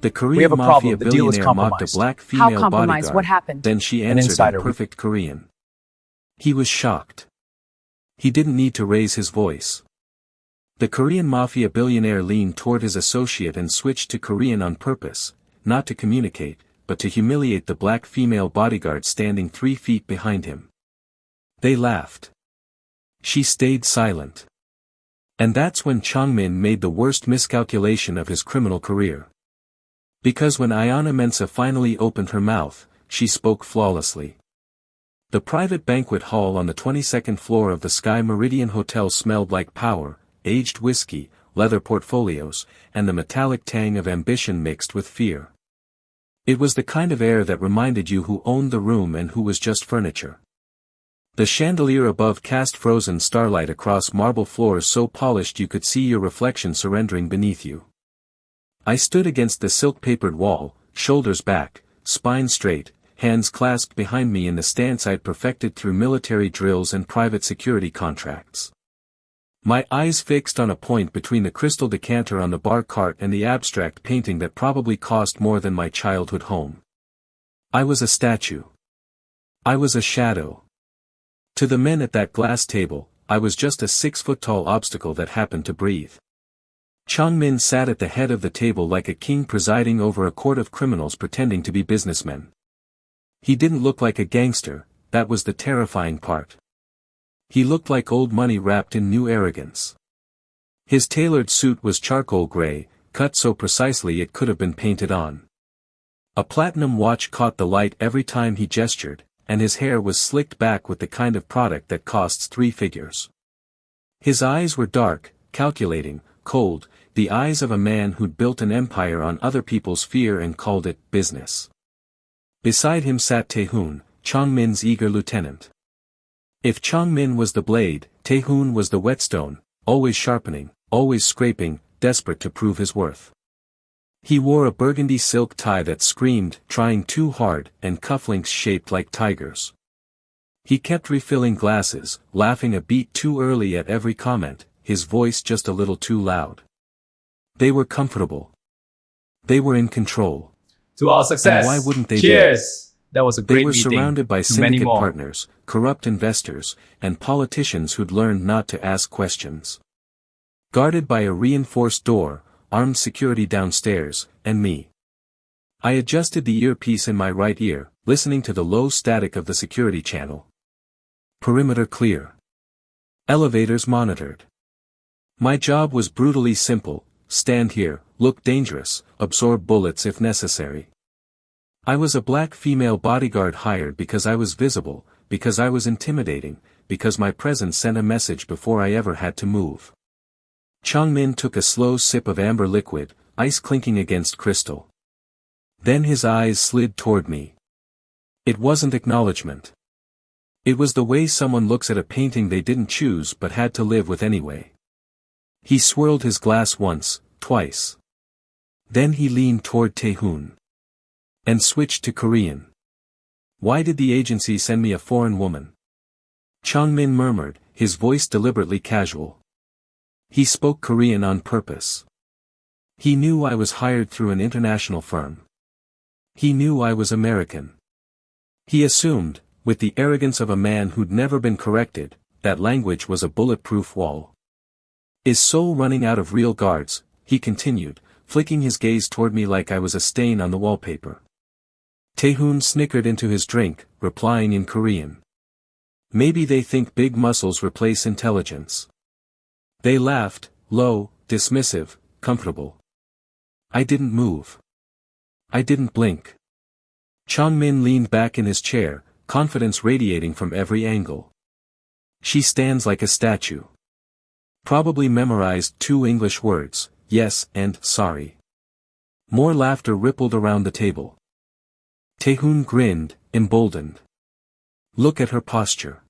The We have Korean a Mafia problem. The deal is billionaire mocked a compromised. black How female compromised? bodyguard. What happened? Then she An answered insider. in perfect Korean. He was shocked. He didn't need to raise his voice. The Korean Mafia billionaire leaned toward his associate and switched to Korean on purpose, not to communicate, but to humiliate the black female bodyguard standing 3 feet behind him. They laughed. She stayed silent. And that's when Changmin made the worst miscalculation of his criminal career. Because when Ayana Mensah finally opened her mouth, she spoke flawlessly. The private banquet hall on the 22nd floor of the Sky Meridian Hotel smelled like power, aged whiskey, leather portfolios, and the metallic tang of ambition mixed with fear. It was the kind of air that reminded you who owned the room and who was just furniture. The chandelier above cast frozen starlight across marble floors so polished you could see your reflection surrendering beneath you. I stood against the silk-papered wall, shoulders back, spine straight, hands clasped behind me in the stance I'd perfected through military drills and private security contracts. My eyes fixed on a point between the crystal decanter on the bar cart and the abstract painting that probably cost more than my childhood home. I was a statue. I was a shadow. To the men at that glass table, I was just a 6-foot-tall obstacle that happened to breathe. Changmin sat at the head of the table like a king presiding over a court of criminals pretending to be businessmen. He didn't look like a gangster, that was the terrifying part. He looked like old money wrapped in new arrogance. His tailored suit was charcoal gray, cut so precisely it could have been painted on. A platinum watch caught the light every time he gestured, and his hair was slicked back with the kind of product that costs 3 figures. His eyes were dark, calculating, cold, the eyes of a man who'd built an empire on other people's fear and called it business. Beside him sat Tae-hoon, Changmin's eager lieutenant. If Changmin was the blade, Tae-hoon was the whetstone, always sharpening, always scraping, desperate to prove his worth. He wore a burgundy silk tie that screamed, trying too hard, and cufflinks shaped like tigers. He kept refilling glasses, laughing a beat too early at every comment, his voice just a little too loud. They were comfortable. They were in control. To our success. And why wouldn't they Cheers! That was a great They were meeting. surrounded by To many syndicate more. partners, corrupt investors, and politicians who'd learned not to ask questions. Guarded by a reinforced door, armed security downstairs, and me. I adjusted the earpiece in my right ear, listening to the low static of the security channel. Perimeter clear. Elevators monitored. My job was brutally simple: stand here, look dangerous, absorb bullets if necessary. I was a black female bodyguard hired because I was visible, because I was intimidating, because my presence sent a message before I ever had to move. Changmin took a slow sip of amber liquid, ice clinking against crystal. Then his eyes slid toward me. It wasn't acknowledgement. It was the way someone looks at a painting they didn't choose but had to live with anyway. He swirled his glass once, twice. Then he leaned toward Tae-hoon. And switched to Korean. Why did the agency send me a foreign woman? Changmin murmured, his voice deliberately casual. He spoke Korean on purpose. He knew I was hired through an international firm. He knew I was American. He assumed, with the arrogance of a man who'd never been corrected, that language was a bulletproof wall. Is Seoul running out of real guards? He continued, flicking his gaze toward me like I was a stain on the wallpaper. Tae-hoon snickered into his drink, replying in Korean. Maybe they think big muscles replace intelligence. They laughed, low, dismissive, comfortable. I didn't move. I didn't blink. Changmin leaned back in his chair, confidence radiating from every angle. She stands like a statue. Probably memorized 2 English words, yes and sorry. More laughter rippled around the table. Tae-hoon grinned, emboldened. Look at her posture.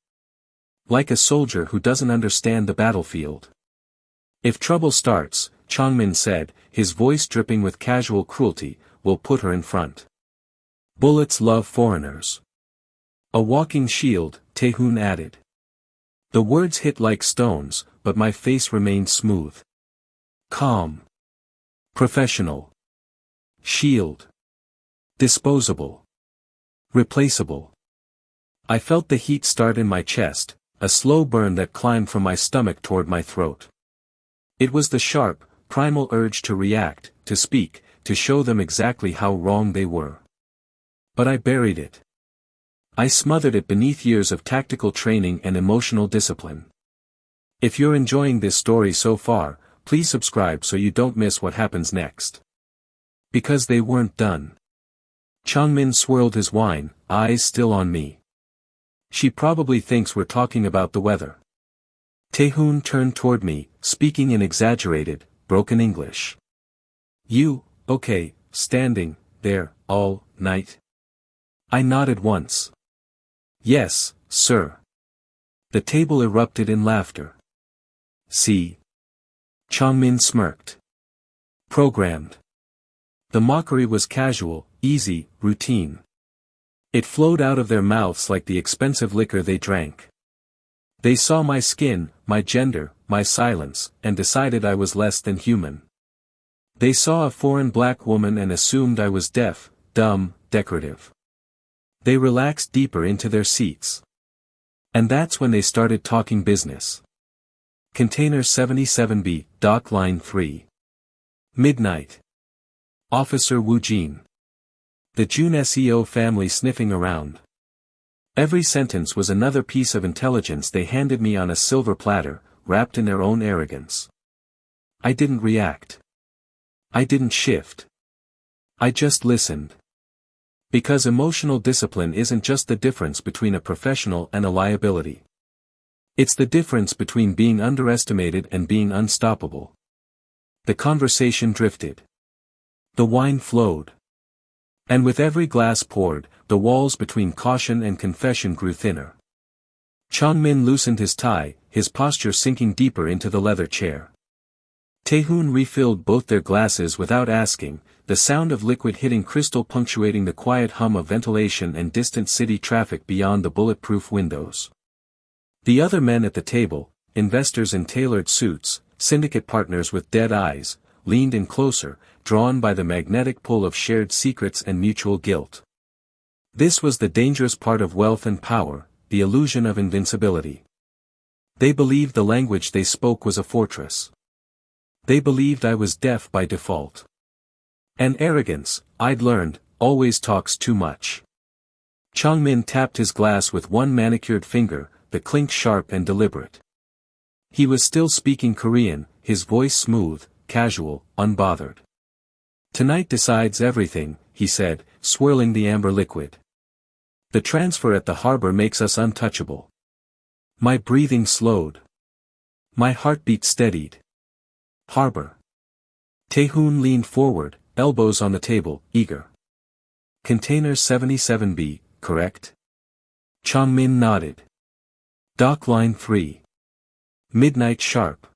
Like a soldier who doesn't understand the battlefield. If trouble starts, Changmin said, his voice dripping with casual cruelty, we'll put her in front. Bullets love foreigners. A walking shield, Tae-hoon added. The words hit like stones, but my face remained smooth. Calm. Professional. Shield. Disposable. Replaceable. I felt the heat start in my chest, a slow burn that climbed from my stomach toward my throat. It was the sharp, primal urge to react, to speak, to show them exactly how wrong they were. But I buried it. I smothered it beneath years of tactical training and emotional discipline. If you're enjoying this story so far, please subscribe so you don't miss what happens next. Because they weren't done. Changmin swirled his wine, eyes still on me. She probably thinks we're talking about the weather. Taehoon turned toward me, speaking in exaggerated, broken English. You, okay, standing there, all night? I nodded once. Yes, sir. The table erupted in laughter. See? Changmin smirked. Programmed. The mockery was casual, easy, routine. It flowed out of their mouths like the expensive liquor they drank. They saw my skin, my gender, my silence, and decided I was less than human. They saw a foreign black woman and assumed I was deaf, dumb, decorative. They relaxed deeper into their seats. And that's when they started talking business. Container 77B, Dock Line 3. Midnight. Officer Wu Jin. The Jun SEO family sniffing around. Every sentence was another piece of intelligence they handed me on a silver platter, wrapped in their own arrogance. I didn't react. I didn't shift. I just listened. Because emotional discipline isn't just the difference between a professional and a liability. It's the difference between being underestimated and being unstoppable. The conversation drifted. The wine flowed. And with every glass poured, the walls between caution and confession grew thinner. Changmin loosened his tie, his posture sinking deeper into the leather chair. Taehoon refilled both their glasses without asking, the sound of liquid hitting crystal punctuating the quiet hum of ventilation and distant city traffic beyond the bulletproof windows. The other men at the table, investors in tailored suits, syndicate partners with dead eyes, leaned in closer, drawn by the magnetic pull of shared secrets and mutual guilt. This was the dangerous part of wealth and power, the illusion of invincibility. They believed the language they spoke was a fortress. They believed I was deaf by default. And arrogance, I'd learned, always talks too much. Changmin tapped his glass with one manicured finger, the clink sharp and deliberate. He was still speaking Korean, his voice smooth, casual, unbothered. Tonight decides everything, he said, swirling the amber liquid. The transfer at the harbor makes us untouchable. My breathing slowed. My heartbeat steadied. Harbor. Taehoon leaned forward, elbows on the table, eager. Container 77B, correct? Changmin nodded. Dock Line 3. Midnight sharp.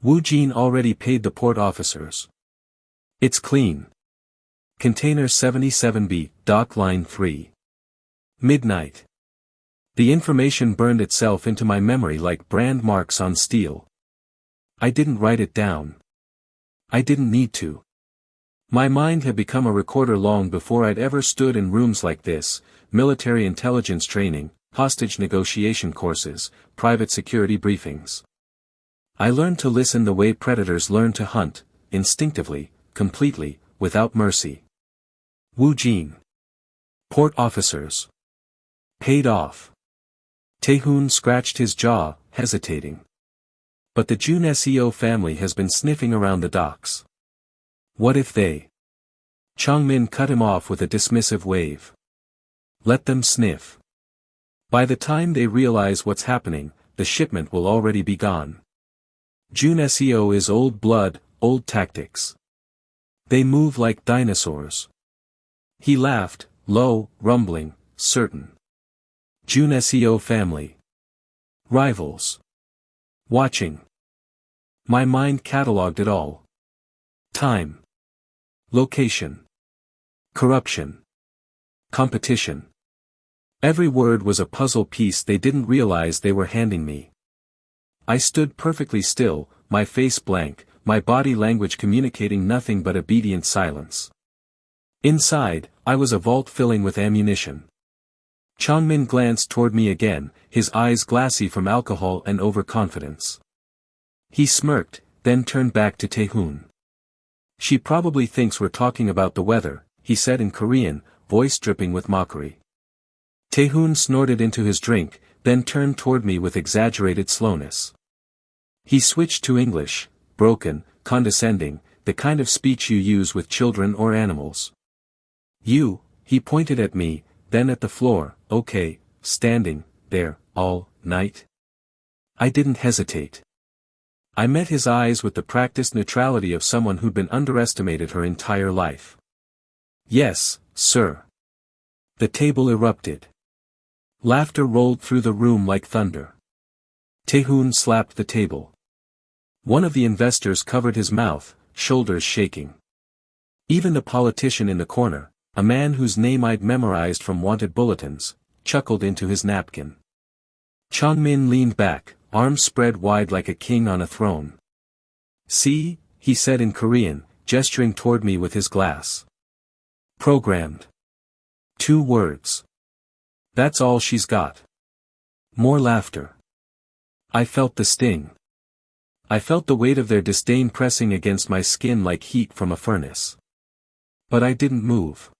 Wu Jin already paid the port officers. It's clean. Container 77B, Dock Line 3. Midnight. The information burned itself into my memory like brand marks on steel. I didn't write it down. I didn't need to. My mind had become a recorder long before I'd ever stood in rooms like this, military intelligence training, hostage negotiation courses, private security briefings. I learned to listen the way predators learn to hunt, instinctively, completely, without mercy. Wu Jin. Port officers. Paid off. Taehoon scratched his jaw, hesitating. But the Jun SEO family has been sniffing around the docks. What if they? Changmin cut him off with a dismissive wave. Let them sniff. By the time they realize what's happening, the shipment will already be gone. Jun SEO is old blood, old tactics. They move like dinosaurs. He laughed, low, rumbling, certain. Jun SEO family. Rivals. Watching. My mind catalogued it all. Time. Location. Corruption. Competition. Every word was a puzzle piece they didn't realize they were handing me. I stood perfectly still, my face blank, my body language communicating nothing but obedient silence. Inside, I was a vault filling with ammunition. Changmin glanced toward me again, his eyes glassy from alcohol and overconfidence. He smirked, then turned back to Taehoon. She probably thinks we're talking about the weather, he said in Korean, voice dripping with mockery. Taehoon snorted into his drink, then turned toward me with exaggerated slowness. He switched to English, broken, condescending, the kind of speech you use with children or animals. You, he pointed at me, then at the floor, okay, standing there, all night? I didn't hesitate. I met his eyes with the practiced neutrality of someone who'd been underestimated her entire life. Yes, sir. The table erupted. Laughter rolled through the room like thunder. Taehoon slapped the table. One of the investors covered his mouth, shoulders shaking. Even the politician in the corner, a man whose name I'd memorized from wanted bulletins, chuckled into his napkin. Changmin leaned back, arms spread wide like a king on a throne. See, he said in Korean, gesturing toward me with his glass. Programmed. 2 words. That's all she's got. More laughter. I felt the sting. I felt the weight of their disdain pressing against my skin like heat from a furnace. But I didn't move.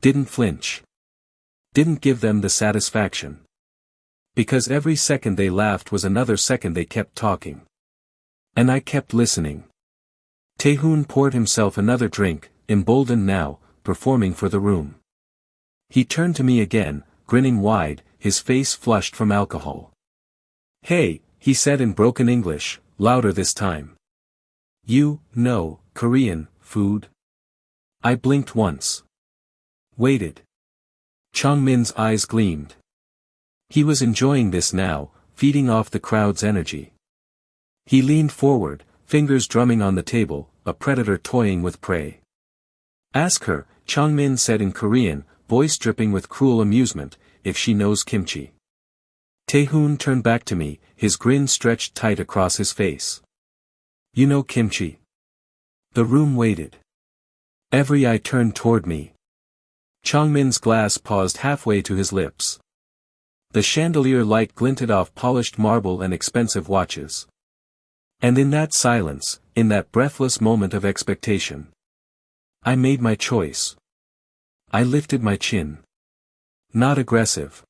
Didn't flinch. Didn't give them the satisfaction. Because every second they laughed was another second they kept talking. And I kept listening. Taehoon poured himself another drink, emboldened now, performing for the room. He turned to me again, grinning wide, his face flushed from alcohol. Hey, he said in broken English, louder this time. You know, Korean food? I blinked once. Waited. Changmin's eyes gleamed. He was enjoying this now, feeding off the crowd's energy. He leaned forward, fingers drumming on the table, a predator toying with prey. Ask her, Changmin said in Korean, voice dripping with cruel amusement, if she knows kimchi. Taehoon turned back to me, his grin stretched tight across his face. You know kimchi? The room waited. Every eye turned toward me. Changmin's glass paused halfway to his lips. The chandelier light glinted off polished marble and expensive watches. And in that silence, in that breathless moment of expectation, I made my choice. I lifted my chin. Not aggressive.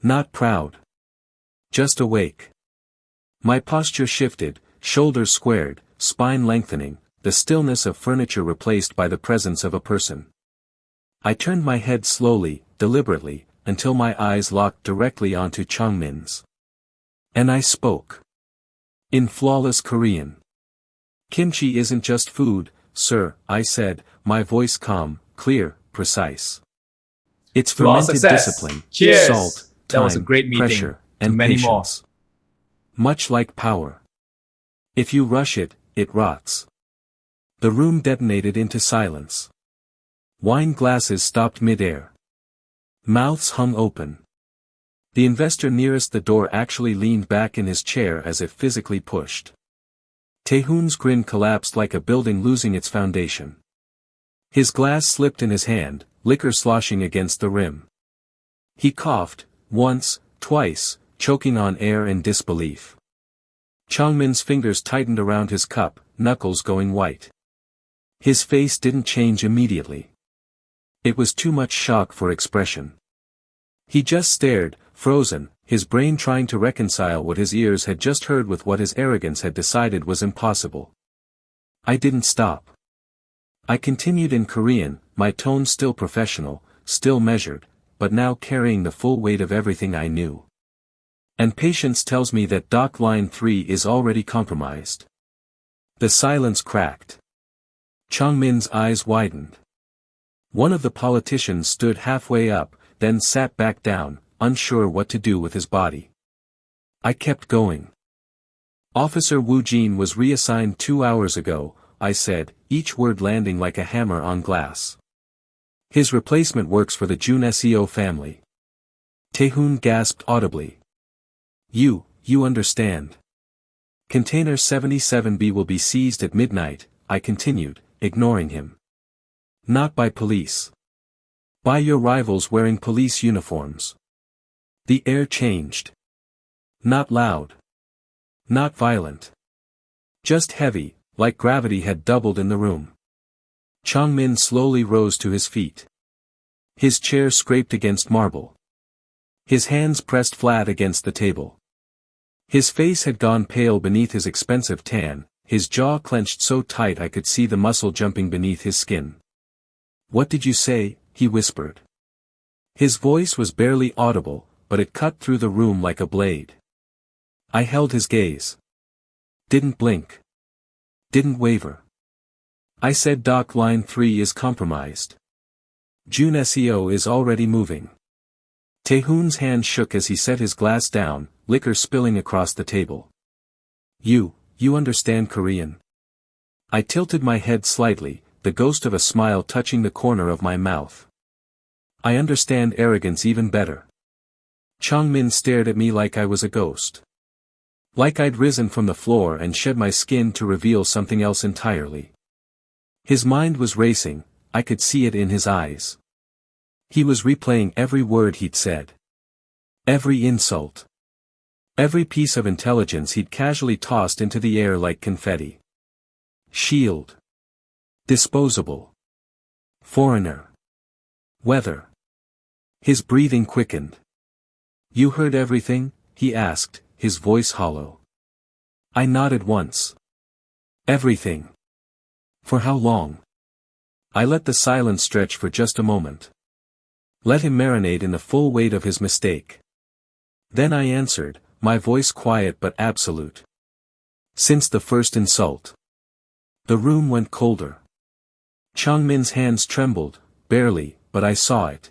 Not proud. Just awake. My posture shifted, shoulders squared, spine lengthening, the stillness of furniture replaced by the presence of a person. I turned my head slowly, deliberately, until my eyes locked directly onto Changmin's. And I spoke. In flawless Korean. Kimchi isn't just food, sir, I said, my voice calm, clear, precise. It's fermented discipline, Cheers. salt, That time, was a great meeting. pressure, To and many more. patience. Much like power. If you rush it, it rots. The room detonated into silence. Wine glasses stopped mid-air. Mouths hung open. The investor nearest the door actually leaned back in his chair as if physically pushed. Taehoon's grin collapsed like a building losing its foundation. His glass slipped in his hand, liquor sloshing against the rim. He coughed, once, twice, choking on air in disbelief. Changmin's fingers tightened around his cup, knuckles going white. His face didn't change immediately. It was too much shock for expression. He just stared, frozen, his brain trying to reconcile what his ears had just heard with what his arrogance had decided was impossible. I didn't stop. I continued in Korean, my tone still professional, still measured, but now carrying the full weight of everything I knew. And patience tells me that dock line 3 is already compromised. The silence cracked. Changmin's eyes widened. One of the politicians stood halfway up, then sat back down, unsure what to do with his body. I kept going. Officer Wu Jin was reassigned 2 hours ago, I said, each word landing like a hammer on glass. His replacement works for the Jun SEO family. Taehoon gasped audibly. You understand. Container 77B will be seized at midnight, I continued, ignoring him. Not by police. By your rivals wearing police uniforms. The air changed. Not loud. Not violent. Just heavy, like gravity had doubled in the room. Changmin slowly rose to his feet. His chair scraped against marble. His hands pressed flat against the table. His face had gone pale beneath his expensive tan, his jaw clenched so tight I could see the muscle jumping beneath his skin. "What did you say?" he whispered. His voice was barely audible, but it cut through the room like a blade. I held his gaze. Didn't blink. Didn't waver. I said Doc Line 3 is compromised. June SEO is already moving. Taehoon's hand shook as he set his glass down, liquor spilling across the table. You understand Korean?" I tilted my head slightly, the ghost of a smile touching the corner of my mouth. "I understand arrogance even better." Changmin stared at me like I was a ghost. Like I'd risen from the floor and shed my skin to reveal something else entirely. His mind was racing, I could see it in his eyes. He was replaying every word he'd said. Every insult. Every piece of intelligence he'd casually tossed into the air like confetti. Shield. Disposable. Foreigner. Weather. His breathing quickened. "You heard everything?" he asked, his voice hollow. I nodded once. "Everything." "For how long?" I let the silence stretch for just a moment. Let him marinate in the full weight of his mistake. Then I answered, my voice quiet but absolute. "Since the first insult." The room went colder. Changmin's hands trembled, barely, but I saw it.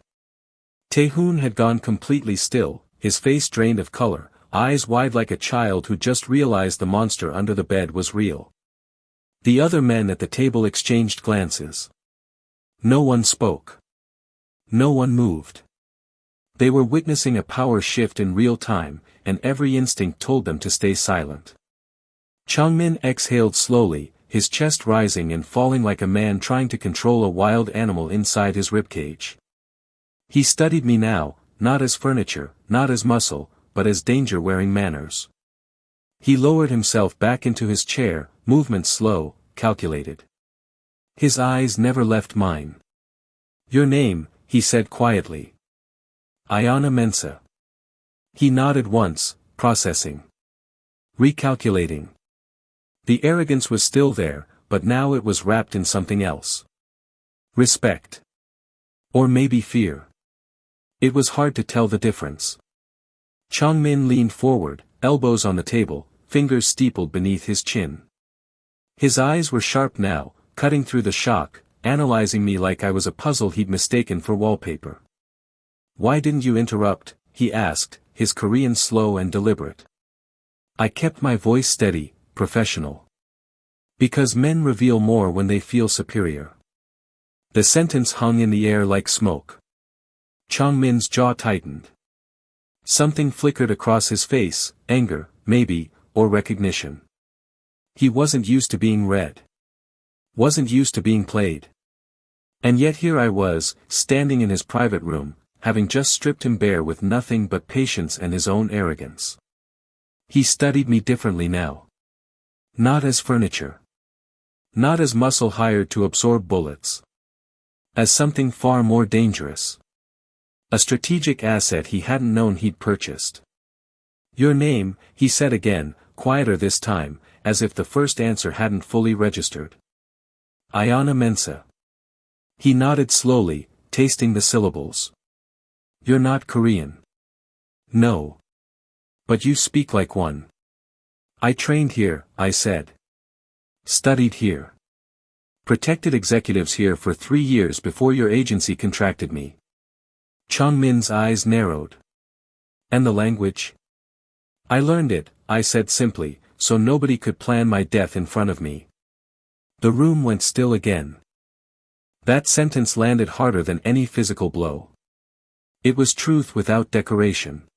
Taehoon had gone completely still, his face drained of color, eyes wide like a child who just realized the monster under the bed was real. The other men at the table exchanged glances. No one spoke. No one moved. They were witnessing a power shift in real time, and every instinct told them to stay silent. Changmin exhaled slowly, his chest rising and falling like a man trying to control a wild animal inside his ribcage. He studied me now, not as furniture, not as muscle, but as danger-wearing manners. He lowered himself back into his chair, movements slow, calculated. His eyes never left mine. "Your name," he said quietly. "Ayana Mensah." He nodded once, processing. Recalculating. The arrogance was still there, but now it was wrapped in something else. Respect. Or maybe fear. It was hard to tell the difference. Changmin leaned forward, elbows on the table, fingers steepled beneath his chin. His eyes were sharp now, cutting through the shock, analyzing me like I was a puzzle he'd mistaken for wallpaper. "Why didn't you interrupt?" he asked, his Korean slow and deliberate. I kept my voice steady, professional. "Because men reveal more when they feel superior." The sentence hung in the air like smoke. Changmin's jaw tightened. Something flickered across his face, anger, maybe, or recognition. He wasn't used to being read. Wasn't used to being played. And yet here I was, standing in his private room, having just stripped him bare with nothing but patience and his own arrogance. He studied me differently now. Not as furniture. Not as muscle hired to absorb bullets. As something far more dangerous. A strategic asset he hadn't known he'd purchased. "Your name," he said again, quieter this time, as if the first answer hadn't fully registered. "Ayana Mensah." He nodded slowly, tasting the syllables. "You're not Korean." "No. But you speak like one." "I trained here," I said. "Studied here. Protected executives here for 3 years before your agency contracted me." Changmin's eyes narrowed. "And the language?" "I learned it," I said simply, "so nobody could plan my death in front of me." The room went still again. That sentence landed harder than any physical blow. It was truth without decoration.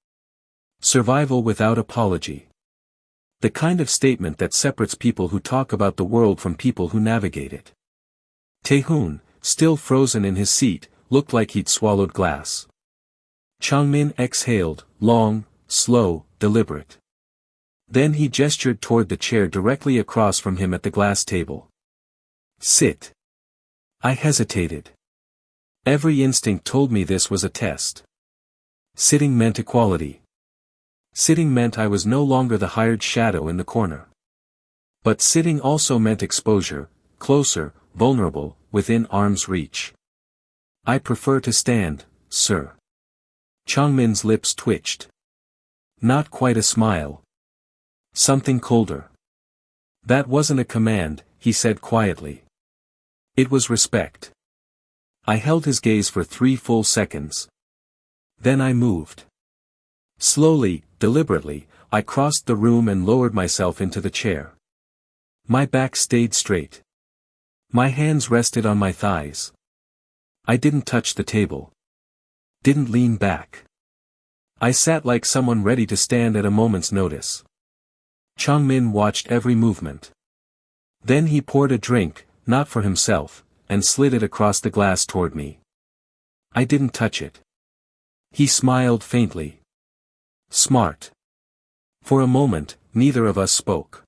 Survival without apology. The kind of statement that separates people who talk about the world from people who navigate it. "Taehoon, still frozen in his seat, looked like he'd swallowed glass. Changmin exhaled, long, slow, deliberate. Then he gestured toward the chair directly across from him at the glass table. Sit. I hesitated. Every instinct told me this was a test. Sitting meant equality. Sitting meant I was no longer the hired shadow in the corner. But sitting also meant exposure, closer, vulnerable, within arm's reach. I prefer to stand, sir. Changmin's lips twitched. Not quite a smile. Something colder. That wasn't a command, he said quietly. It was respect. I held his gaze for 3 full seconds. Then I moved. Slowly, deliberately, I crossed the room and lowered myself into the chair. My back stayed straight. My hands rested on my thighs. I didn't touch the table. Didn't lean back. I sat like someone ready to stand at a moment's notice. Changmin watched every movement. Then he poured a drink, not for himself, and slid it across the glass toward me. I didn't touch it. He smiled faintly. Smart. For a moment, neither of us spoke.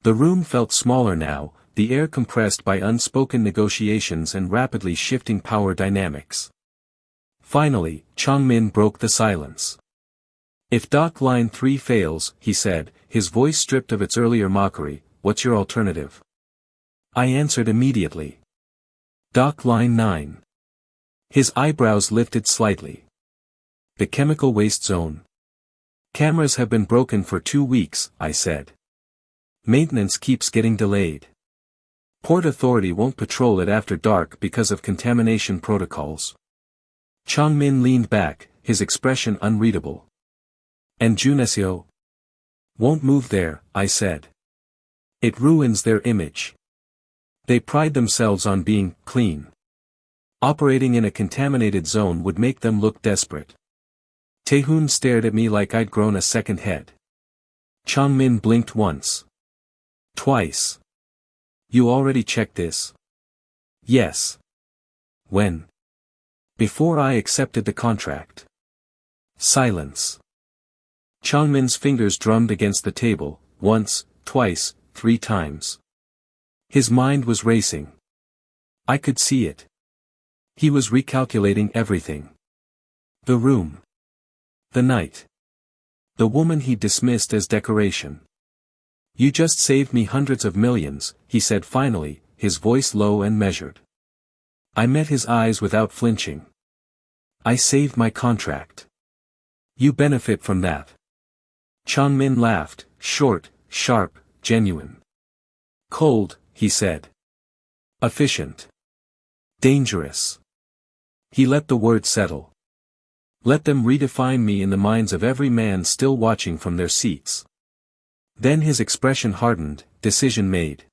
The room felt smaller now, the air compressed by unspoken negotiations and rapidly shifting power dynamics. Finally, Changmin broke the silence. If Doc Line 3 fails, he said, his voice stripped of its earlier mockery, what's your alternative? I answered immediately. Doc Line 9. His eyebrows lifted slightly. The chemical waste zone. Cameras have been broken for 2 weeks, I said. Maintenance keeps getting delayed. Port Authority won't patrol it after dark because of contamination protocols. Changmin leaned back, his expression unreadable. And Junesio? Won't move there, I said. It ruins their image. They pride themselves on being clean. Operating in a contaminated zone would make them look desperate. Taehoon stared at me like I'd grown a second head. Changmin blinked once. Twice. You already checked this? Yes. When? Before I accepted the contract. Silence. Changmin's fingers drummed against the table, once, twice, 3 times. His mind was racing. I could see it. He was recalculating everything. The room. The night. The woman he dismissed as decoration. You just saved me hundreds of millions, he said finally, his voice low and measured. I met his eyes without flinching. I saved my contract. You benefit from that. Changmin laughed, short, sharp, genuine. Cold, he said. Efficient. Dangerous. He let the words settle. Let them redefine me in the minds of every man still watching from their seats. Then his expression hardened, decision made.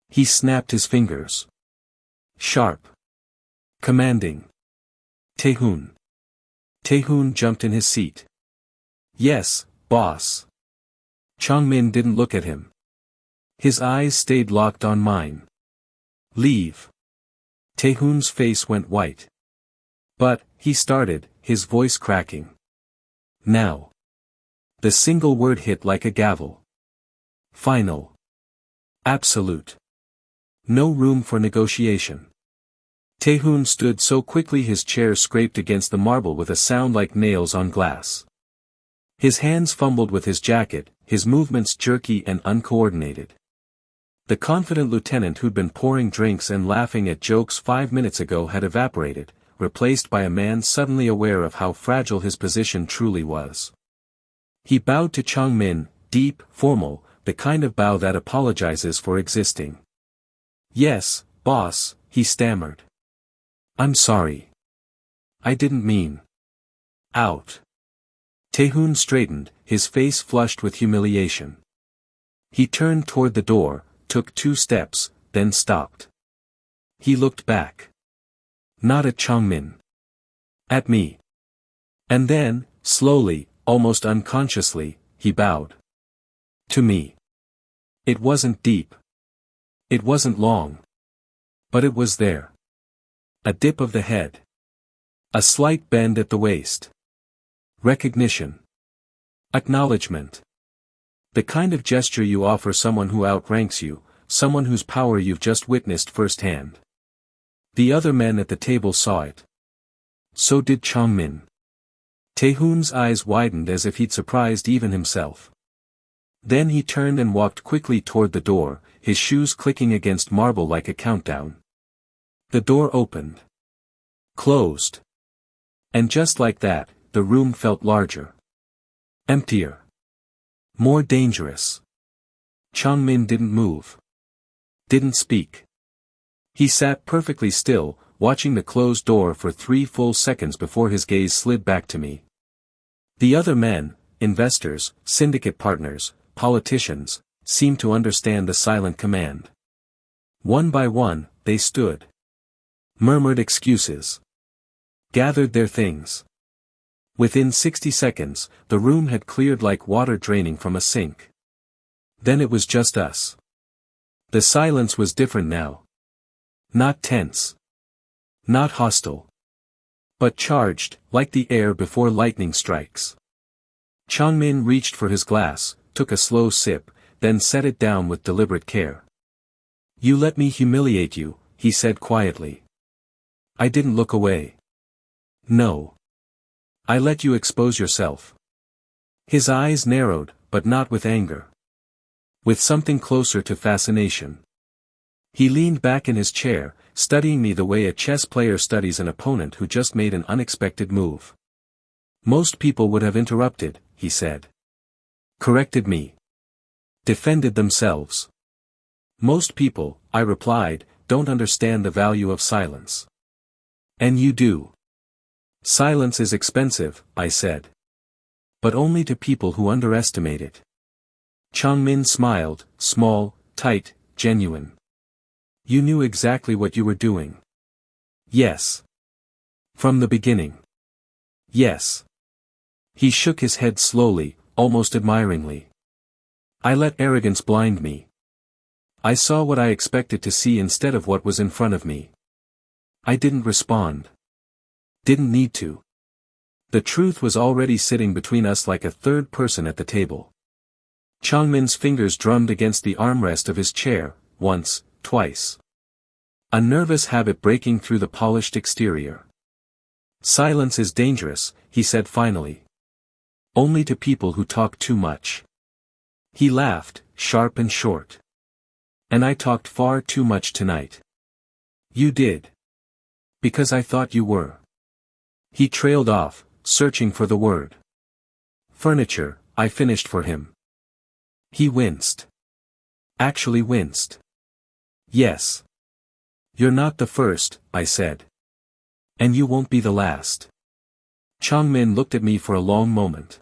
He snapped his fingers. Sharp. Commanding. Taehoon. Taehoon jumped in his seat. Yes, boss. Changmin didn't look at him. His eyes stayed locked on mine. Leave. Taehoon's face went white. But, he started, his voice cracking. Now. The single word hit like a gavel. Final. Absolute. No room for negotiation. Taehoon stood so quickly his chair scraped against the marble with a sound like nails on glass. His hands fumbled with his jacket, his movements jerky and uncoordinated. The confident lieutenant who'd been pouring drinks and laughing at jokes 5 minutes ago had evaporated, replaced by a man suddenly aware of how fragile his position truly was. He bowed to Changmin, deep, formal, the kind of bow that apologizes for existing. Yes, boss, he stammered. I'm sorry. I didn't mean. Out. Taehoon straightened, his face flushed with humiliation. He turned toward the door, took 2 steps, then stopped. He looked back. Not at Changmin. At me. And then, slowly, almost unconsciously, he bowed. To me. It wasn't deep. It wasn't long. But it was there. A dip of the head. A slight bend at the waist. Recognition. Acknowledgement. The kind of gesture you offer someone who outranks you, someone whose power you've just witnessed firsthand. The other men at the table saw it. So did Changmin. Taehoon's eyes widened as if he'd surprised even himself. Then he turned and walked quickly toward the door, his shoes clicking against marble like a countdown. The door opened. Closed. And just like that, the room felt larger. Emptier. More dangerous. Changmin didn't move. Didn't speak. He sat perfectly still, watching the closed door for 3 full seconds before his gaze slid back to me. The other men, investors, syndicate partners, politicians, seemed to understand the silent command. One by one, they stood. Murmured excuses. Gathered their things. Within 60 seconds, the room had cleared like water draining from a sink. Then it was just us. The silence was different now. Not tense. Not hostile. But charged, like the air before lightning strikes. Changmin reached for his glass, took a slow sip, then set it down with deliberate care. "You let me humiliate you," he said quietly. I didn't look away. "No. I let you expose yourself." His eyes narrowed, but not with anger. With something closer to fascination. He leaned back in his chair, studying me the way a chess player studies an opponent who just made an unexpected move. "Most people would have interrupted," he said. Corrected me. Defended themselves. "Most people," I replied, "don't understand the value of silence." "And you do." "Silence is expensive," I said. "But only to people who underestimate it." Changmin smiled, small, tight, genuine. "You knew exactly what you were doing." "Yes." "From the beginning." "Yes." He shook his head slowly, almost admiringly. I let arrogance blind me. I saw what I expected to see instead of what was in front of me. I didn't respond. Didn't need to. The truth was already sitting between us like a third person at the table. Changmin's fingers drummed against the armrest of his chair, once, twice. A nervous habit breaking through the polished exterior. "Silence is dangerous," he said finally. "Only to people who talk too much." He laughed, sharp and short. "And I talked far too much tonight." "You did. Because I thought you were." He trailed off, searching for the word. "Furniture," I finished for him. He winced. Actually winced. "Yes. You're not the first," I said. "And you won't be the last." Changmin looked at me for a long moment.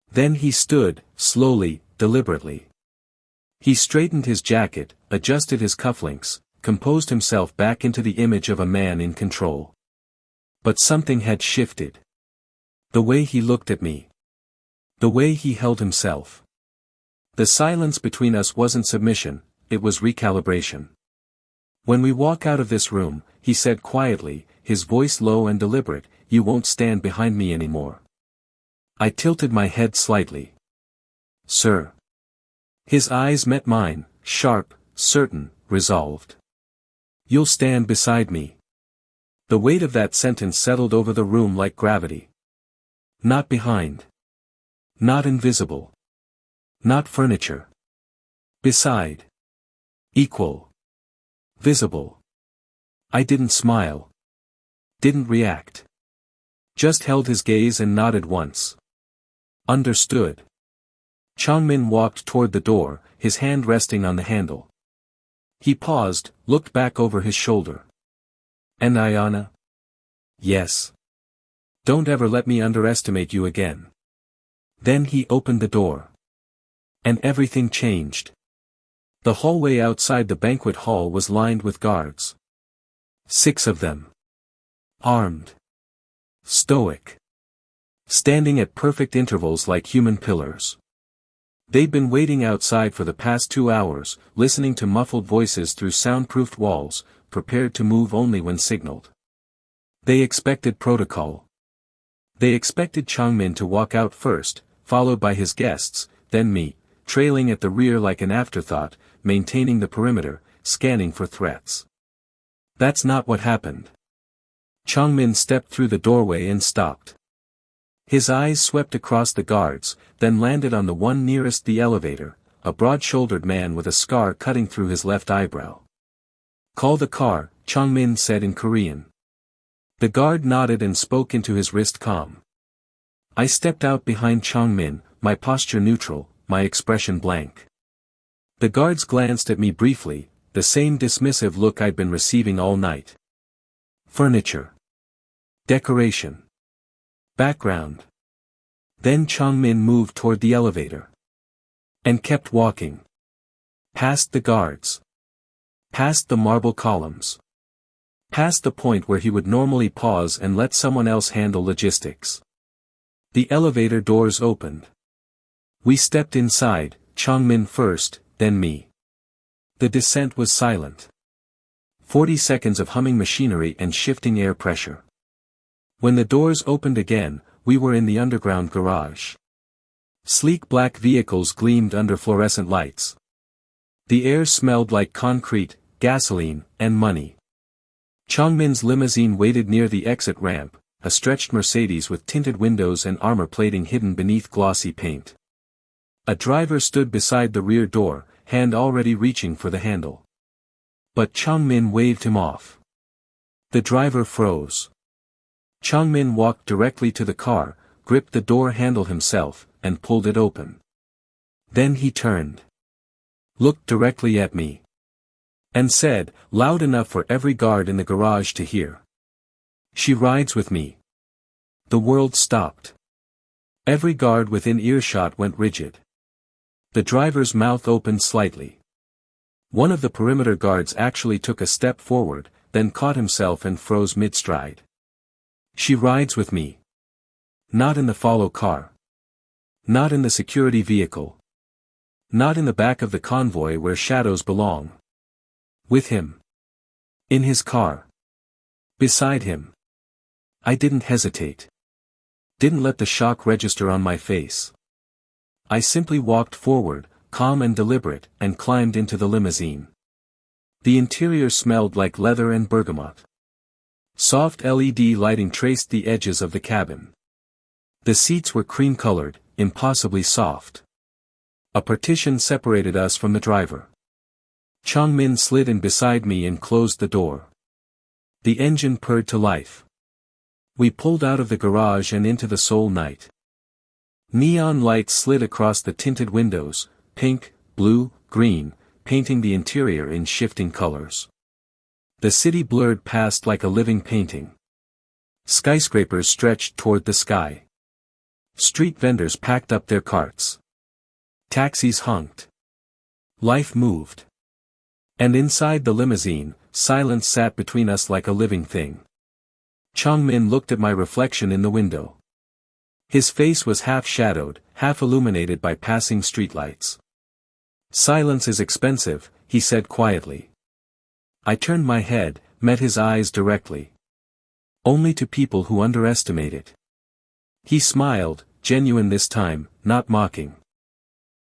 Then he stood, slowly, deliberately. He straightened his jacket, adjusted his cufflinks, composed himself back into the image of a man in control. But something had shifted. The way he looked at me. The way he held himself. The silence between us wasn't submission, it was recalibration. "When we walk out of this room," he said quietly, his voice low and deliberate, "you won't stand behind me anymore." I tilted my head slightly. "Sir." His eyes met mine, sharp, certain, resolved. "You'll stand beside me." The weight of that sentence settled over the room like gravity. Not behind. Not invisible. Not furniture. Beside. Equal. Visible. I didn't smile. Didn't react. Just held his gaze and nodded once. Understood. Changmin walked toward the door, his hand resting on the handle. He paused, looked back over his shoulder. "And Ayana?" "Yes. Don't ever let me underestimate you again." Then he opened the door. And everything changed. The hallway outside the banquet hall was lined with guards. 6 of them. Armed. Stoic. Standing at perfect intervals like human pillars. They'd been waiting outside for the past 2 hours, listening to muffled voices through soundproofed walls, prepared to move only when signaled. They expected protocol. They expected Changmin to walk out first, followed by his guests, then me, trailing at the rear like an afterthought, maintaining the perimeter, scanning for threats. That's not what happened. Changmin stepped through the doorway and stopped. His eyes swept across the guards, then landed on the one nearest the elevator, a broad-shouldered man with a scar cutting through his left eyebrow. "Call the car," Changmin said in Korean. The guard nodded and spoke into his wrist com. I stepped out behind Changmin, my posture neutral, my expression blank. The guards glanced at me briefly, the same dismissive look I'd been receiving all night. Furniture. Decoration. Background. Then Changmin moved toward the elevator. And kept walking. Past the guards. Past the marble columns. Past the point where he would normally pause and let someone else handle logistics. The elevator doors opened. We stepped inside, Changmin first, then me. The descent was silent. 40 seconds of humming machinery and shifting air pressure. When the doors opened again, we were in the underground garage. Sleek black vehicles gleamed under fluorescent lights. The air smelled like concrete, gasoline, and money. Changmin's limousine waited near the exit ramp, a stretched Mercedes with tinted windows and armor plating hidden beneath glossy paint. A driver stood beside the rear door, hand already reaching for the handle. But Changmin waved him off. The driver froze. Changmin walked directly to the car, gripped the door handle himself, and pulled it open. Then he turned. Looked directly at me. And said, loud enough for every guard in the garage to hear. "She rides with me." The world stopped. Every guard within earshot went rigid. The driver's mouth opened slightly. One of the perimeter guards actually took a step forward, then caught himself and froze mid-stride. "She rides with me. Not in the follow car. Not in the security vehicle. Not in the back of the convoy where shadows belong. With him. In his car. Beside him." I didn't hesitate. Didn't let the shock register on my face. I simply walked forward, calm and deliberate, and climbed into the limousine. The interior smelled like leather and bergamot. Soft LED lighting traced the edges of the cabin. The seats were cream-colored, impossibly soft. A partition separated us from the driver. Changmin slid in beside me and closed the door. The engine purred to life. We pulled out of the garage and into the Seoul night. Neon lights slid across the tinted windows, pink, blue, green, painting the interior in shifting colors. The city blurred past like a living painting. Skyscrapers stretched toward the sky. Street vendors packed up their carts. Taxis honked. Life moved. And inside the limousine, silence sat between us like a living thing. Changmin looked at my reflection in the window. His face was half shadowed, half illuminated by passing streetlights. "Silence is expensive," he said quietly. I turned my head, met his eyes directly. "Only to people who underestimate it." He smiled, genuine this time, not mocking.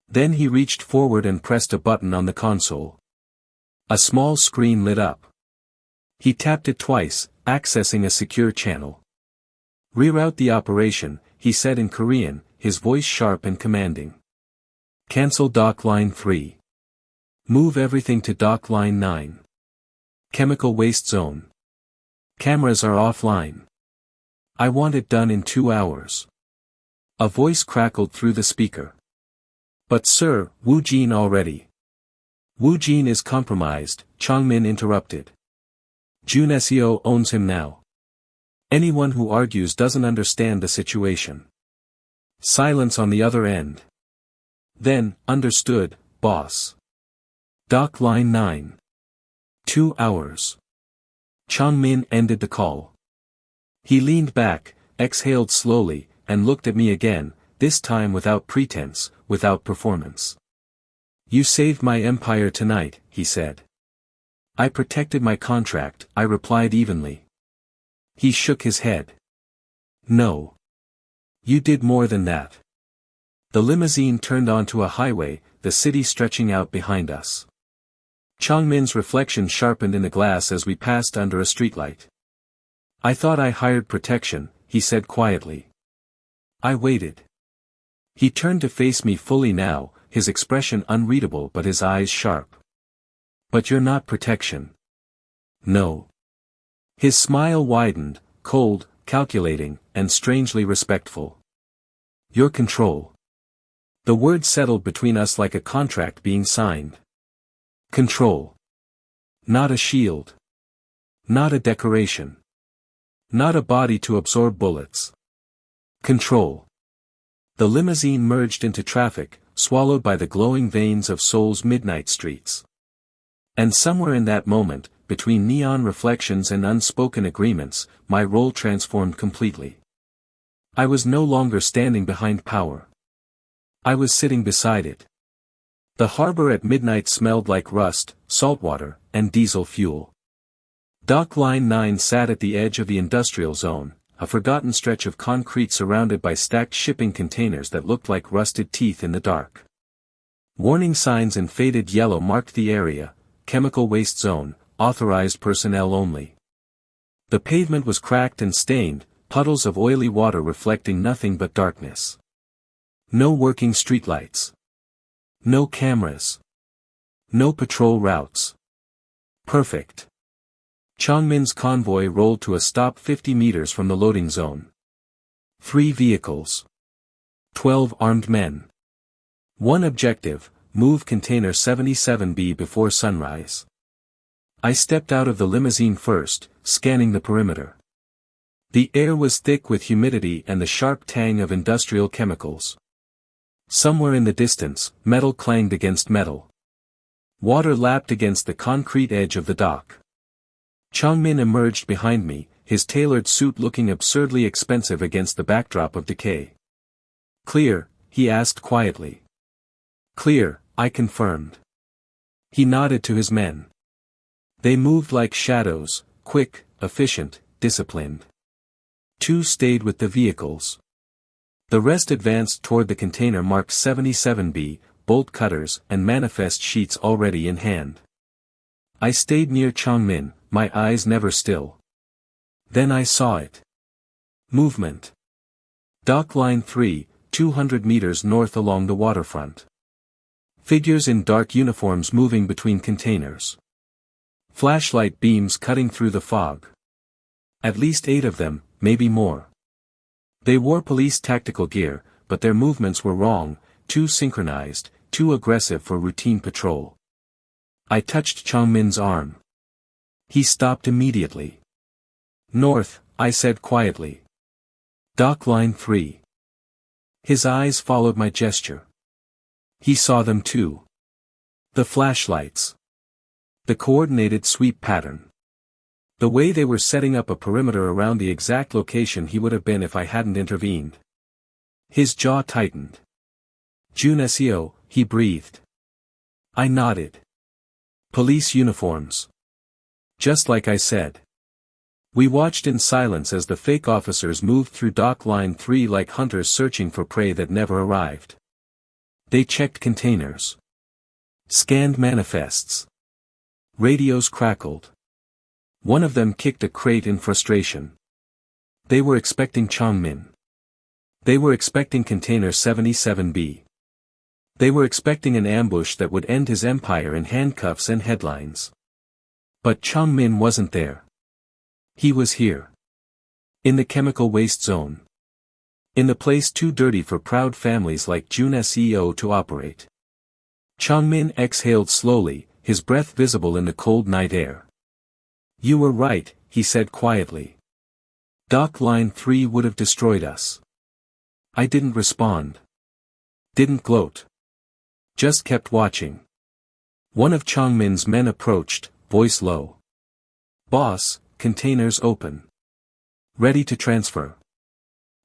Then he reached forward and pressed a button on the console. A small screen lit up. He tapped it twice, accessing a secure channel. "Reroute the operation," he said in Korean, his voice sharp and commanding. "Cancel dock line 3. Move everything to dock line 9. Chemical waste zone. Cameras are offline. I want it done in 2 hours." A voice crackled through the speaker. "But sir, Woo Jin already." "Woo Jin is compromised," Changmin interrupted. "Junesio owns him now. Anyone who argues doesn't understand the situation." Silence on the other end. Then, "Understood, boss. Dock line 9. 2 hours." Changmin ended the call. He leaned back, exhaled slowly, and looked at me again, this time without pretense, without performance. "You saved my empire tonight," he said. I protected my contract, I replied evenly. He shook his head. No. You did more than that. The limousine turned onto a highway, the city stretching out behind us. Changmin's reflection sharpened in the glass as we passed under a streetlight. I thought I hired protection, he said quietly. I waited. He turned to face me fully now, his expression unreadable but his eyes sharp. But you're not protection. No. His smile widened, cold, calculating, and strangely respectful. You're control. The word settled between us like a contract being signed. Control. Not a shield. Not a decoration. Not a body to absorb bullets. Control. The limousine merged into traffic, swallowed by the glowing veins of Seoul's midnight streets. And somewhere in that moment, between neon reflections and unspoken agreements, my role transformed completely. I was no longer standing behind power. I was sitting beside it. The harbor at midnight smelled like rust, saltwater, and diesel fuel. Dock Line 9 sat at the edge of the industrial zone, a forgotten stretch of concrete surrounded by stacked shipping containers that looked like rusted teeth in the dark. Warning signs in faded yellow marked the area: chemical waste zone, authorized personnel only. The pavement was cracked and stained, puddles of oily water reflecting nothing but darkness. No working streetlights. No cameras. No patrol routes. Perfect. Changmin's convoy rolled to a stop 50 meters from the loading zone. 3 vehicles. 12 armed men. One objective: move container 77B before sunrise. I stepped out of the limousine first, scanning the perimeter. The air was thick with humidity and the sharp tang of industrial chemicals. Somewhere in the distance, metal clanged against metal. Water lapped against the concrete edge of the dock. Changmin emerged behind me, his tailored suit looking absurdly expensive against the backdrop of decay. Clear, he asked quietly. Clear, I confirmed. He nodded to his men. They moved like shadows, quick, efficient, disciplined. 2 stayed with the vehicles. The rest advanced toward the container marked 77B, bolt cutters and manifest sheets already in hand. I stayed near Changmin, my eyes never still. Then I saw it. Movement. Dock Line 3, 200 meters north along the waterfront. Figures in dark uniforms moving between containers. Flashlight beams cutting through the fog. At least 8 of them, maybe more. They wore police tactical gear, but their movements were wrong, too synchronized, too aggressive for routine patrol. I touched Changmin's arm. He stopped immediately. North, I said quietly. Dock Line 3. His eyes followed my gesture. He saw them too. The flashlights. The coordinated sweep pattern. The way they were setting up a perimeter around the exact location he would have been if I hadn't intervened. His jaw tightened. Junesio, he breathed. I nodded. Police uniforms. Just like I said. We watched in silence as the fake officers moved through Dock Line 3 like hunters searching for prey that never arrived. They checked containers. Scanned manifests. Radios crackled. One of them kicked a crate in frustration. They were expecting Changmin. They were expecting container 77B. They were expecting an ambush that would end his empire in handcuffs and headlines. But Changmin wasn't there. He was here. In the chemical waste zone. In the place too dirty for proud families like Junesio to operate. Changmin exhaled slowly, his breath visible in the cold night air. You were right, he said quietly. Dock Line 3 would have destroyed us. I didn't respond. Didn't gloat. Just kept watching. One of Changmin's men approached, voice low. Boss, containers open. Ready to transfer.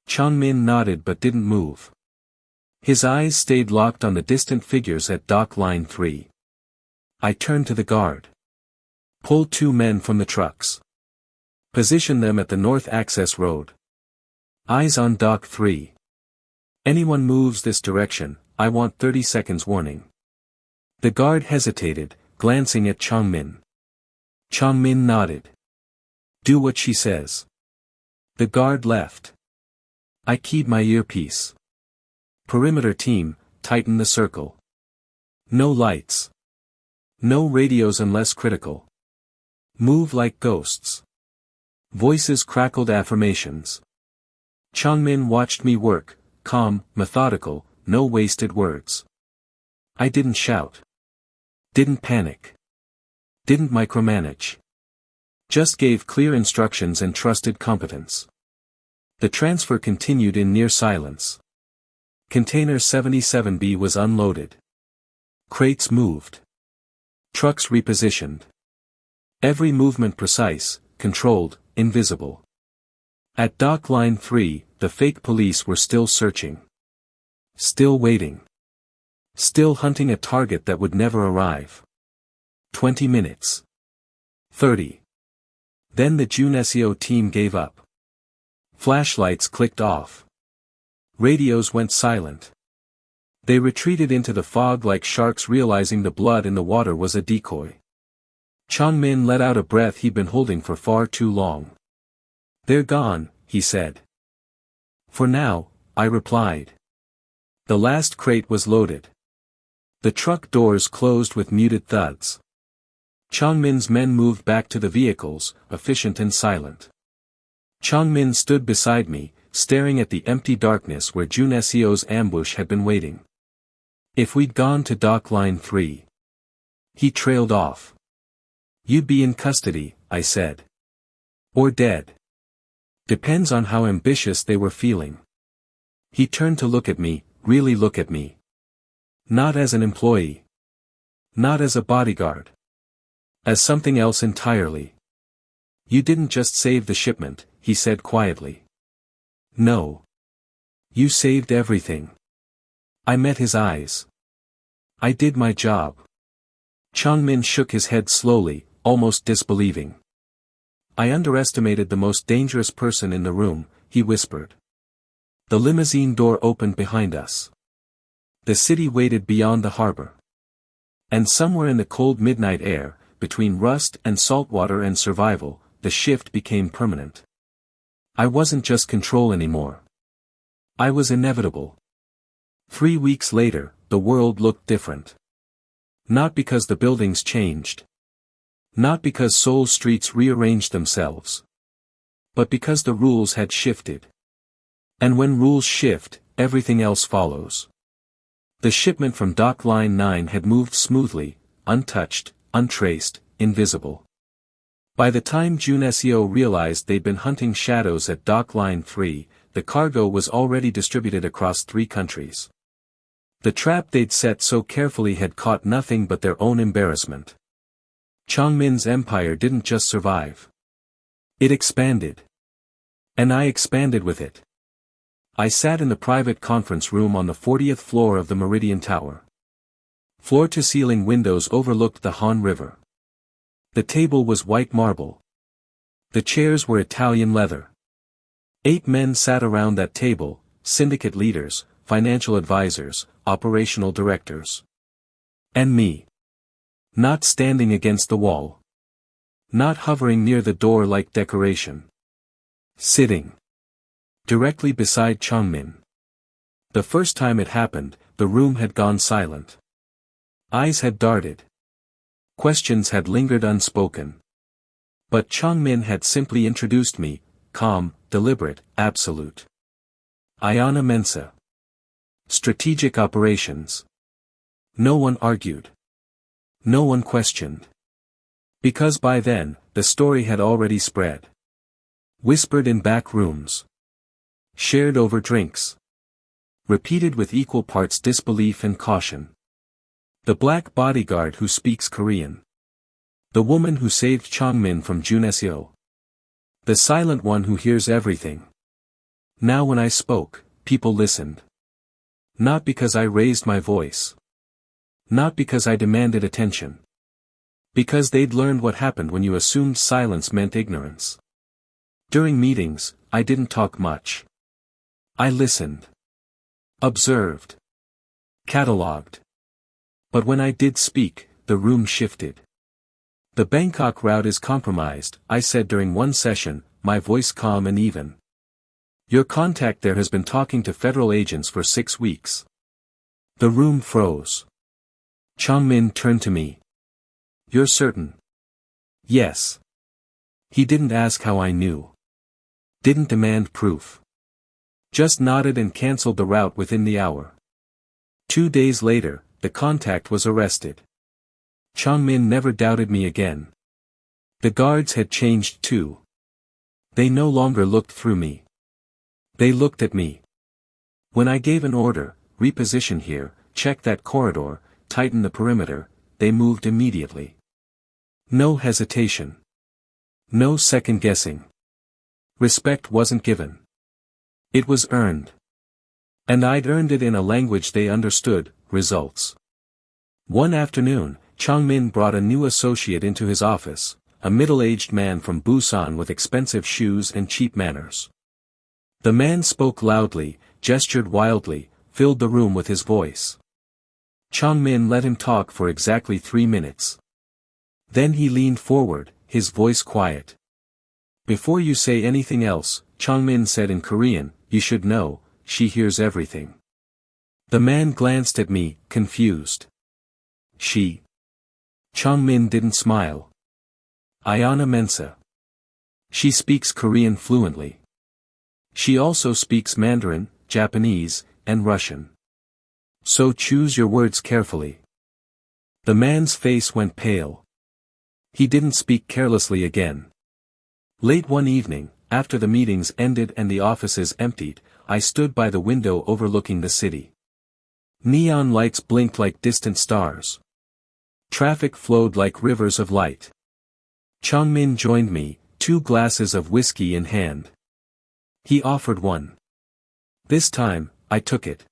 Changmin nodded but didn't move. His eyes stayed locked on the distant figures at Dock Line 3. I turned to the guard. Pull 2 men from the trucks. Position them at the north access road. Eyes on dock 3. Anyone moves this direction, I want 30 seconds warning. The guard hesitated, glancing at Chongmin. Chongmin nodded. Do what she says. The guard left. I keyed my earpiece. Perimeter team, tighten the circle. No lights. No radios unless critical. Move like ghosts. Voices crackled affirmations. Chongmin watched me work, calm, methodical, no wasted words. I didn't shout. Didn't panic. Didn't micromanage. Just gave clear instructions and trusted competence. The transfer continued in near silence. Container 77B was unloaded. Crates moved. Trucks repositioned. Every movement precise, controlled, invisible. At dock line 3, the fake police were still searching. Still waiting. Still hunting a target that would never arrive. 20 minutes. 30. Then the Junesio team gave up. Flashlights clicked off. Radios went silent. They retreated into the fog like sharks, realizing the blood in the water was a decoy. Chongmin let out a breath he'd been holding for far too long. They're gone, he said. For now, I replied. The last crate was loaded. The truck doors closed with muted thuds. Chongmin's men moved back to the vehicles, efficient and silent. Chongmin stood beside me, staring at the empty darkness where Junesio's ambush had been waiting. If we'd gone to dock line 3. He trailed off. You'd be in custody, I said. Or dead. Depends on how ambitious they were feeling. He turned to look at me, really look at me. Not as an employee. Not as a bodyguard. As something else entirely. You didn't just save the shipment, he said quietly. No. You saved everything. I met his eyes. I did my job. Chongmin shook his head slowly, almost disbelieving. I underestimated the most dangerous person in the room, he whispered. The limousine door opened behind us. The city waited beyond the harbor. And somewhere in the cold midnight air, between rust and saltwater and survival, the shift became permanent. I wasn't just control anymore. I was inevitable. 3 weeks later, the world looked different. Not because the buildings changed. Not because Seoul streets rearranged themselves. But because the rules had shifted. And when rules shift, everything else follows. The shipment from dock line 9 had moved smoothly, untouched, untraced, invisible. By the time Junesio realized they'd been hunting shadows at dock line 3, the cargo was already distributed across 3 countries. The trap they'd set so carefully had caught nothing but their own embarrassment. Chongmin's empire didn't just survive. It expanded. And I expanded with it. I sat in the private conference room on the 40th floor of the Meridian Tower. Floor-to-ceiling windows overlooked the Han River. The table was white marble. The chairs were Italian leather. 8 men sat around that table, syndicate leaders, financial advisors, operational directors. And me. Not standing against the wall. Not hovering near the door like decoration. Sitting. Directly beside Chongmin. The first time it happened, the room had gone silent. Eyes had darted. Questions had lingered unspoken. But Chongmin had simply introduced me, calm, deliberate, absolute. Ayana Mensah. Strategic operations. No one argued. No one questioned. Because by then, the story had already spread. Whispered in back rooms. Shared over drinks. Repeated with equal parts disbelief and caution. The black bodyguard who speaks Korean. The woman who saved Chongmin from Junesio. The silent one who hears everything. Now when I spoke, people listened. Not because I raised my voice. Not because I demanded attention. Because they'd learned what happened when you assumed silence meant ignorance. During meetings, I didn't talk much. I listened. Observed. Catalogued. But when I did speak, the room shifted. The Bangkok route is compromised, I said during one session, my voice calm and even. Your contact there has been talking to federal agents for 6 weeks. The room froze. Chongmin turned to me. You're certain? Yes. He didn't ask how I knew. Didn't demand proof. Just nodded and cancelled the route within the hour. 2 days later, the contact was arrested. Chongmin never doubted me again. The guards had changed too. They no longer looked through me. They looked at me. When I gave an order, reposition here, check that corridor, tighten the perimeter, they moved immediately. No hesitation. No second guessing. Respect wasn't given. It was earned. And I'd earned it in a language they understood, results. One afternoon, Chongmin brought a new associate into his office, a middle-aged man from Busan with expensive shoes and cheap manners. The man spoke loudly, gestured wildly, filled the room with his voice. Chongmin let him talk for exactly 3 minutes. Then he leaned forward, his voice quiet. Before you say anything else, Chongmin said in Korean, you should know, she hears everything. The man glanced at me, confused. She. Chongmin didn't smile. Ayana Mensah. She speaks Korean fluently. She also speaks Mandarin, Japanese, and Russian. So choose your words carefully. The man's face went pale. He didn't speak carelessly again. Late one evening, after the meetings ended and the offices emptied, I stood by the window overlooking the city. Neon lights blinked like distant stars. Traffic flowed like rivers of light. Chongmin joined me, 2 glasses of whiskey in hand. He offered one. This time, I took it.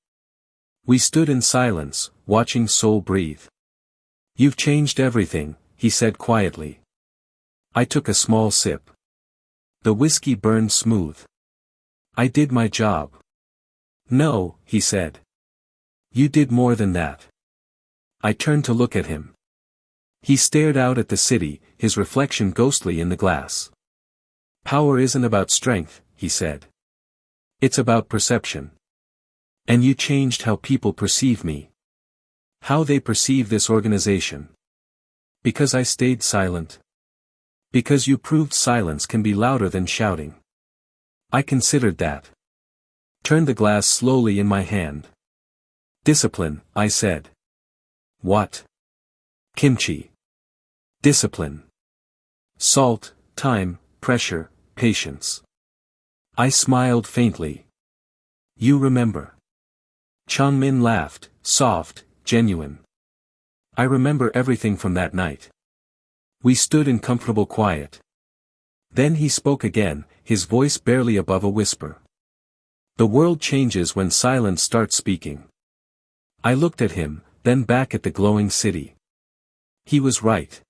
We stood in silence, watching Seoul breathe. You've changed everything, he said quietly. I took a small sip. The whiskey burned smooth. I did my job. No, he said. You did more than that. I turned to look at him. He stared out at the city, his reflection ghostly in the glass. Power isn't about strength, he said. It's about perception. And you changed how people perceive me. How they perceive this organization. Because I stayed silent. Because you proved silence can be louder than shouting. I considered that. Turned the glass slowly in my hand. Discipline, I said. What? Kimchi. Discipline. Salt, time, pressure, patience. I smiled faintly. You remember. Chongmin laughed, soft, genuine. I remember everything from that night. We stood in comfortable quiet. Then he spoke again, his voice barely above a whisper. The world changes when silence starts speaking. I looked at him, then back at the glowing city. He was right.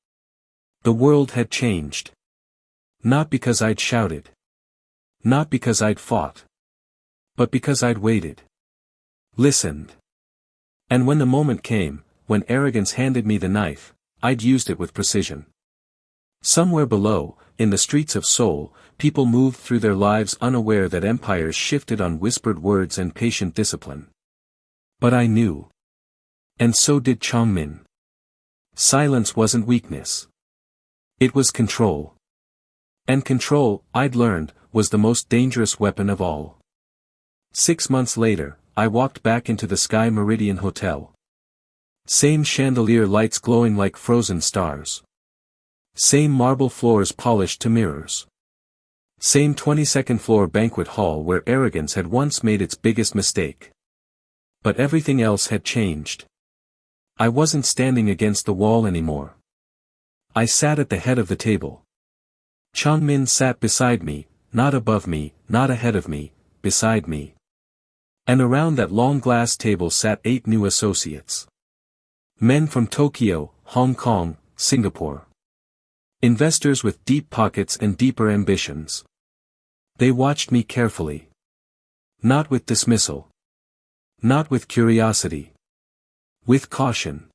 The world had changed. Not because I'd shouted. Not because I'd fought. But because I'd waited. Listened. And when the moment came, when arrogance handed me the knife, I'd used it with precision. Somewhere below, in the streets of Seoul, people moved through their lives unaware that empires shifted on whispered words and patient discipline. But I knew. And so did Chongmin. Silence wasn't weakness. It was control. And control, I'd learned, was the most dangerous weapon of all. 6 months later, I walked back into the Sky Meridian Hotel. Same chandelier lights glowing like frozen stars. Same marble floors polished to mirrors. Same 22nd floor banquet hall where arrogance had once made its biggest mistake. But everything else had changed. I wasn't standing against the wall anymore. I sat at the head of the table. Chongmin sat beside me, not above me, not ahead of me, beside me. And around that long glass table sat 8 new associates. Men from Tokyo, Hong Kong, Singapore. Investors with deep pockets and deeper ambitions. They watched me carefully. Not with dismissal. Not with curiosity. With caution.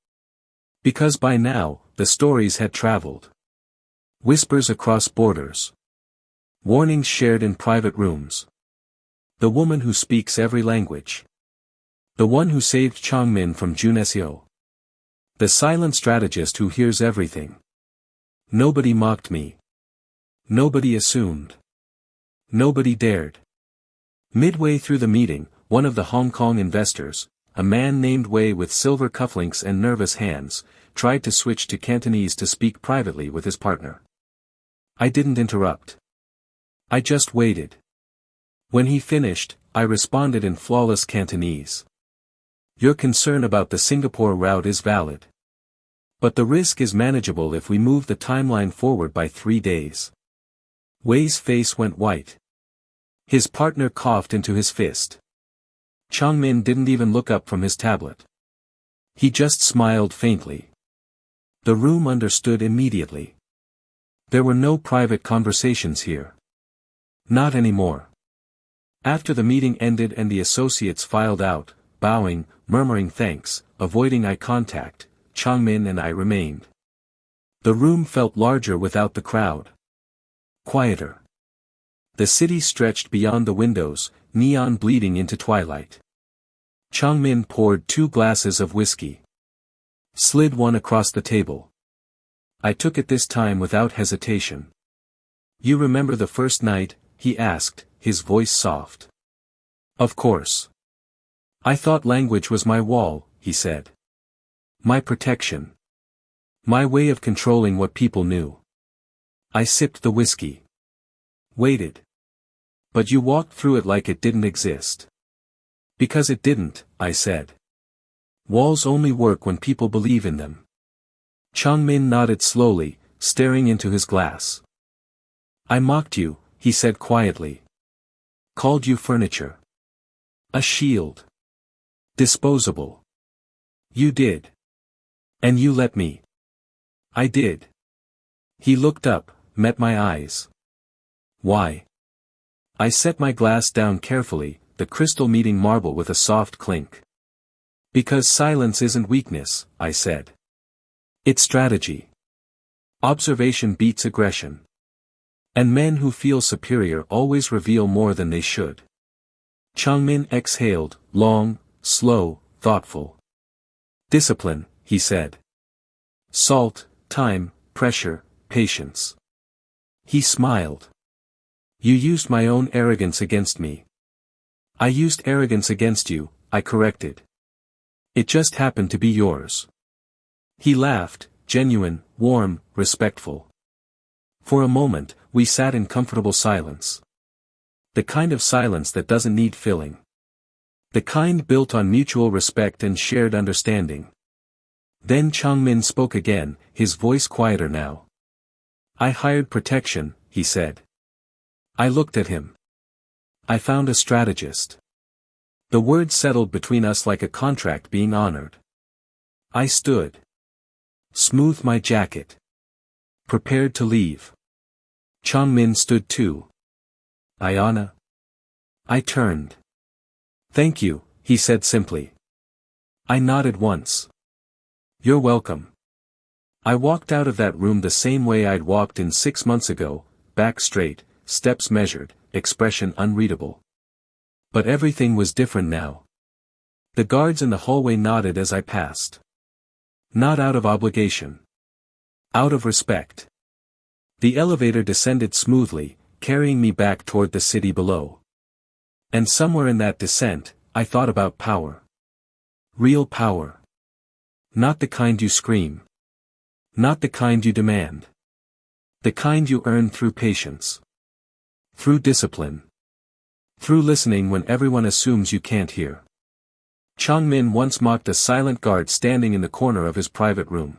Because by now, the stories had traveled. Whispers across borders. Warnings shared in private rooms. The woman who speaks every language. The one who saved Chongmin from Junesio. The silent strategist who hears everything. Nobody mocked me. Nobody assumed. Nobody dared. Midway through the meeting, one of the Hong Kong investors, a man named Wei with silver cufflinks and nervous hands, tried to switch to Cantonese to speak privately with his partner. I didn't interrupt. I just waited. When he finished, I responded in flawless Cantonese. Your concern about the Singapore route is valid. But the risk is manageable if we move the timeline forward by 3 days. Wei's face went white. His partner coughed into his fist. Chongmin didn't even look up from his tablet. He just smiled faintly. The room understood immediately. There were no private conversations here. Not anymore. After the meeting ended and the associates filed out, bowing, murmuring thanks, avoiding eye contact, Chongmin and I remained. The room felt larger without the crowd. Quieter. The city stretched beyond the windows, neon bleeding into twilight. Chongmin poured 2 glasses of whiskey. Slid one across the table. I took it this time without hesitation. You remember the first night? He asked, his voice soft. Of course. I thought language was my wall, he said. My protection. My way of controlling what people knew. I sipped the whiskey. Waited. But you walked through it like it didn't exist. Because it didn't, I said. Walls only work when people believe in them. Chongmin nodded slowly, staring into his glass. I mocked you, he said quietly. Called you furniture. A shield. Disposable. You did. And you let me. I did. He looked up, met my eyes. Why? I set my glass down carefully, the crystal meeting marble with a soft clink. Because silence isn't weakness, I said. It's strategy. Observation beats aggression. And men who feel superior always reveal more than they should. Chongmin exhaled, long, slow, thoughtful. Discipline, he said. Salt, time, pressure, patience. He smiled. You used my own arrogance against me. I used arrogance against you, I corrected. It just happened to be yours. He laughed, genuine, warm, respectful. For a moment, we sat in comfortable silence. The kind of silence that doesn't need filling. The kind built on mutual respect and shared understanding. Then Chongmin spoke again, his voice quieter now. I hired protection, he said. I looked at him. I found a strategist. The word settled between us like a contract being honored. I stood. Smoothed my jacket. Prepared to leave. Chongmin stood too. Ayana? I turned. Thank you, he said simply. I nodded once. You're welcome. I walked out of that room the same way I'd walked in 6 months ago, back straight, steps measured, expression unreadable. But everything was different now. The guards in the hallway nodded as I passed. Not out of obligation. Out of respect. The elevator descended smoothly, carrying me back toward the city below. And somewhere in that descent, I thought about power. Real power. Not the kind you scream. Not the kind you demand. The kind you earn through patience. Through discipline. Through listening when everyone assumes you can't hear. Chongmin once mocked a silent guard standing in the corner of his private room.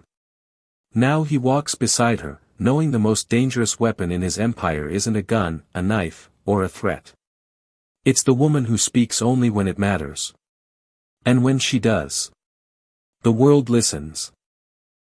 Now he walks beside her, knowing the most dangerous weapon in his empire isn't a gun, a knife, or a threat. It's the woman who speaks only when it matters. And when she does, the world listens.